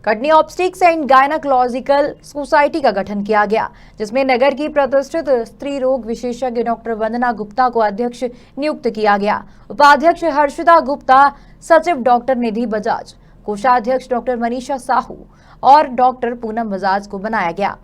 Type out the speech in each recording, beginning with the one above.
Katni ऑब्स्टिक्स and gynaecological society का गठन किया गया, जिसमें नगर की प्रतिष्ठित स्त्री रोग विशेषज्ञ डॉक्टर वंदना गुप्ता को अध्यक्ष नियुक्त किया गया। उपाध्यक्ष हर्षिता गुप्ता, सचिव डॉक्टर निधि बजाज, कोषाध्यक्ष डॉक्टर मनीषा साहू और डॉक्टर पूनम बजाज को बनाया गया।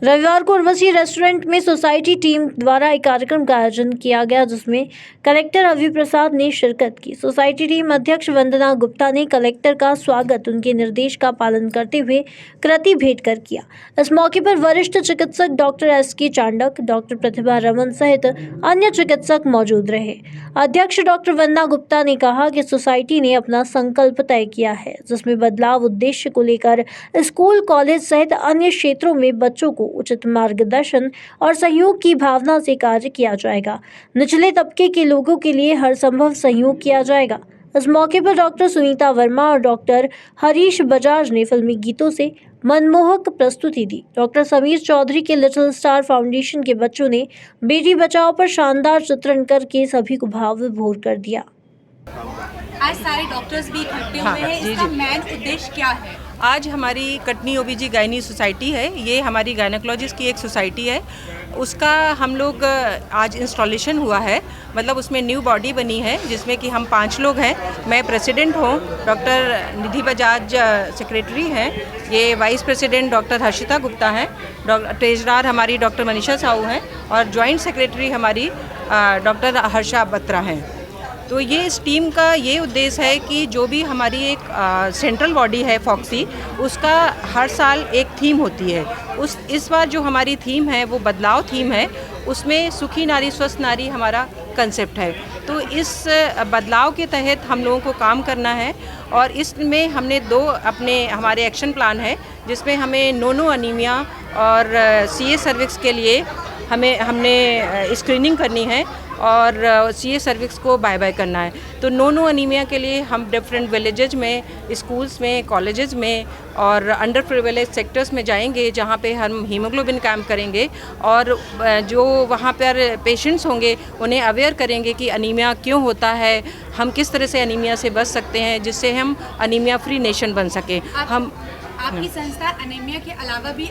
रविवार को उर्वशी रेस्टोरेंट में सोसाइटी टीम द्वारा एक कार्यक्रम का आयोजन किया गया, जिसमें कलेक्टर अभि प्रसाद ने शिरकत की। सोसाइटी टीम अध्यक्ष वंदना गुप्ता ने कलेक्टर का स्वागत उनके निर्देश का पालन करते हुए कृति भेंट कर किया। इस मौके पर वरिष्ठ चिकित्सक डॉक्टर एस.के. चांडक, डॉक्टर प्रतिभा रमन सहित अन्य चिकित्सक मौजूद रहे। अध्यक्ष डॉक्टर वंदना गुप्ता ने कहा कि सोसाइटी ने अपना संकल्प तय किया है, जिसमें बदलाव उद्देश्य को लेकर स्कूल, कॉलेज सहित अन्य क्षेत्रों में बच्चों को उचित मार्गदर्शन और सहयोग की भावना से कार्य किया जाएगा। निचले तबके के लोगों के लिए हर संभव सहयोग किया जाएगा। इस मौके पर डॉक्टर सुनीता वर्मा और डॉक्टर हरीश बजाज ने फिल्मी गीतों से मनमोहक प्रस्तुति दी। डॉक्टर समीर चौधरी के लिटिल स्टार फाउंडेशन के बच्चों ने बेटी बचाओ पर शानदार चित्रण करके सभी को भाव विभोर कर दिया। आज सारे डॉक्टर्स भी इकट्ठे हुए हैं, इसका मेन उद्देश्य क्या है? आज हमारी कटनी ओबीजी गायनी सोसाइटी है, ये हमारी गायनेकोलॉजिस्ट की एक सोसाइटी है, उसका हम लोग आज इंस्टॉलेशन हुआ है। मतलब उसमें न्यू बॉडी बनी है, जिसमें कि हम 5 लोग हैं। मैं प्रेसिडेंट हूँ, डॉक्टर निधि बजाज सेक्रेटरी हैं, ये vice president doctor Harshita Gupta हैं, ट्रेजरर हमारी डॉक्टर मनीषा साहू हैं और जॉइंट सेक्रेटरी हमारी डॉक्टर हर्षा बत्रा हैं। तो ये इस टीम का ये उद्देश्य है कि जो भी हमारी एक सेंट्रल बॉडी है फॉक्सी, उसका हर साल एक थीम होती है। इस बार जो हमारी थीम है वो बदलाव थीम है, उसमें सुखी नारी स्वस्थ नारी हमारा कंसेप्ट है। तो इस बदलाव के तहत हम लोगों को काम करना है और इसमें हमने 2 हमारे एक्शन प्लान है, जिसमें हमें नोनो अनीमिया और सीए सर्विक्स के लिए हमने स्क्रीनिंग करनी है और सीए सर्विक्स को बाय करना है। तो नोनो अनीमिया के लिए हम डिफरेंट विलेजेज में, स्कूल्स में, कॉलेजेस में और अंडर प्रिविलेज सेक्टर्स में जाएंगे, जहाँ पे हम हीमोग्लोबिन कैंप करेंगे और जो वहाँ पर पेशेंट्स होंगे उन्हें अवेयर करेंगे कि अनीमिया क्यों होता है, हम किस तरह से अनीमिया से बच सकते हैं, जिससे हम अनीमिया फ्री नेशन बन सकें। आपकी संस्था अनीमिया के अलावा भी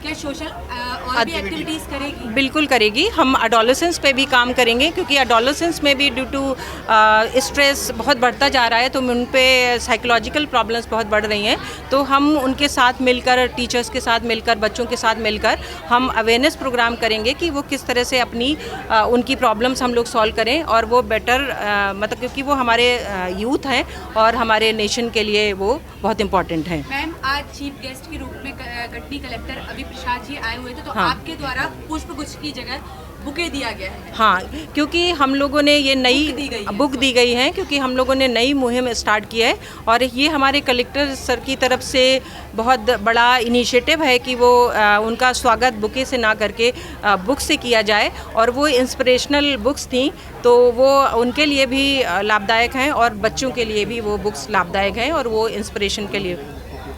क्या सोशल और भी एक्टिविटीज़ करेगी? बिल्कुल करेगी। हम एडोलेसेंस पे भी काम करेंगे, क्योंकि एडोलेसेंस में भी ड्यू टू स्ट्रेस बहुत बढ़ता जा रहा है, तो उन पे साइकोलॉजिकल प्रॉब्लम्स बहुत बढ़ रही हैं। तो हम उनके साथ मिलकर, टीचर्स के साथ मिलकर, बच्चों के साथ मिलकर हम अवेयरनेस प्रोग्राम करेंगे कि वो किस तरह से अपनी उनकी प्रॉब्लम्स हम लोग सॉल्व करें और वो बेटर मतलब, क्योंकि वो हमारे यूथ हैं और हमारे नेशन के लिए वो बहुत इम्पॉर्टेंट हैं। मैम, आज चीफ गेस्ट के रूप में कटनी कलेक्टर अभि प्रसाद जी आए हुए थे, तो हाँ। आपके द्वारा पुष्प गुच्छ की जगह बुके दिया गया है। हाँ, क्योंकि हम लोगों ने ये नई बुक दी गई है, क्योंकि हम लोगों ने नई मुहिम स्टार्ट की है और ये हमारे कलेक्टर सर की तरफ से बहुत बड़ा इनिशिएटिव है कि वो उनका स्वागत बुके से ना करके बुक से किया जाए। और वो इंस्पिरेशनल बुक्स थी, तो वो उनके लिए भी लाभदायक हैं और बच्चों के लिए भी वो बुक्स लाभदायक हैं और वो इंस्पिरेशन के लिए।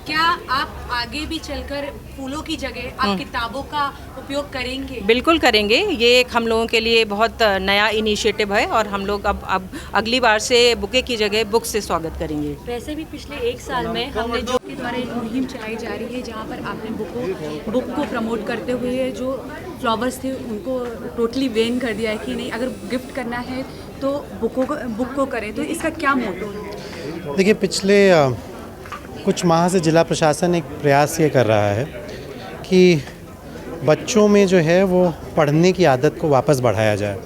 क्या आप आगे भी चलकर फूलों की जगह आप किताबों का उपयोग करेंगे? बिल्कुल करेंगे। ये एक हम लोगों के लिए बहुत नया इनिशिएटिव है और हम लोग अब अगली बार से बुके की जगह बुक से स्वागत करेंगे। वैसे भी पिछले 1 साल में हमने जो के द्वारा एक मुहिम चलाई जा रही है, जहाँ पर आपने बुक को प्रमोट करते हुए जो फ्लावर्स थे उनको टोटली बैन कर दिया है कि नहीं, अगर गिफ्ट करना है तो बुक को करें। तो इसका क्या मोटो है? देखिए, पिछले कुछ माह से जिला प्रशासन एक प्रयास ये कर रहा है कि बच्चों में जो है वो पढ़ने की आदत को वापस बढ़ाया जाए।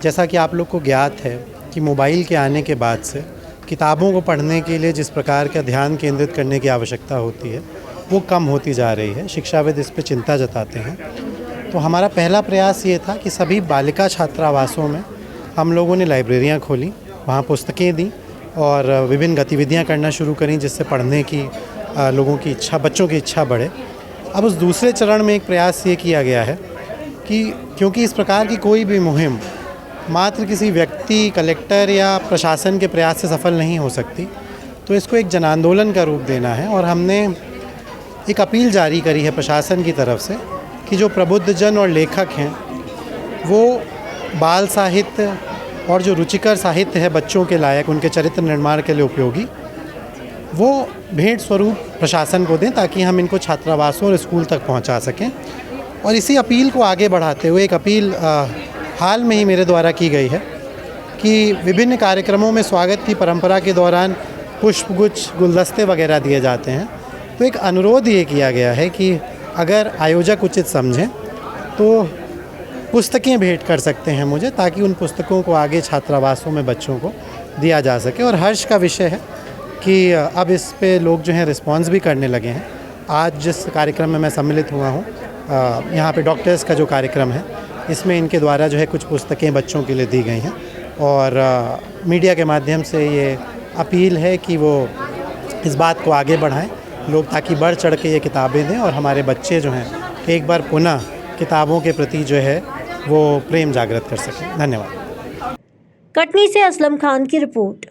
जैसा कि आप लोग को ज्ञात है कि मोबाइल के आने के बाद से किताबों को पढ़ने के लिए जिस प्रकार का ध्यान केंद्रित करने की आवश्यकता होती है वो कम होती जा रही है। शिक्षाविद इस पर चिंता जताते हैं। तो हमारा पहला प्रयास ये था कि सभी बालिका छात्रावासों में हम लोगों ने लाइब्रेरियाँ खोली, वहाँ पुस्तकें दी और विभिन्न गतिविधियां करना शुरू करें, जिससे पढ़ने की लोगों की इच्छा, बच्चों की इच्छा बढ़े। अब उस दूसरे चरण में एक प्रयास ये किया गया है कि क्योंकि इस प्रकार की कोई भी मुहिम मात्र किसी व्यक्ति, कलेक्टर या प्रशासन के प्रयास से सफल नहीं हो सकती, तो इसको एक जन आंदोलन का रूप देना है। और हमने एक अपील जारी करी है प्रशासन की तरफ से कि जो प्रबुद्धजन और लेखक हैं वो बाल साहित्य और जो रुचिकर साहित्य है बच्चों के लायक, उनके चरित्र निर्माण के लिए उपयोगी, वो भेंट स्वरूप प्रशासन को दें ताकि हम इनको छात्रावासों और स्कूल तक पहुंचा सकें। और इसी अपील को आगे बढ़ाते हुए एक अपील हाल में ही मेरे द्वारा की गई है कि विभिन्न कार्यक्रमों में स्वागत की परंपरा के दौरान पुष्पगुच्छ, गुलदस्ते वगैरह दिए जाते हैं। तो एक अनुरोध ये किया गया है कि अगर आयोजक उचित समझें तो पुस्तकें भेंट कर सकते हैं मुझे, ताकि उन पुस्तकों को आगे छात्रावासों में बच्चों को दिया जा सके। और हर्ष का विषय है कि अब इस पे लोग जो हैं रिस्पॉन्स भी करने लगे हैं। आज जिस कार्यक्रम में मैं सम्मिलित हुआ हूँ, यहाँ पे डॉक्टर्स का जो कार्यक्रम है, इसमें इनके द्वारा जो है कुछ पुस्तकें बच्चों के लिए दी गई हैं। और मीडिया के माध्यम से ये अपील है कि वो इस बात को आगे बढ़ाएं लोग, ताकि बढ़ चढ़ के ये किताबें दें और हमारे बच्चे जो हैं एक बार पुनः किताबों के प्रति जो है वो प्रेम जागृत कर सकें। धन्यवाद। कटनी से असलम खान की रिपोर्ट।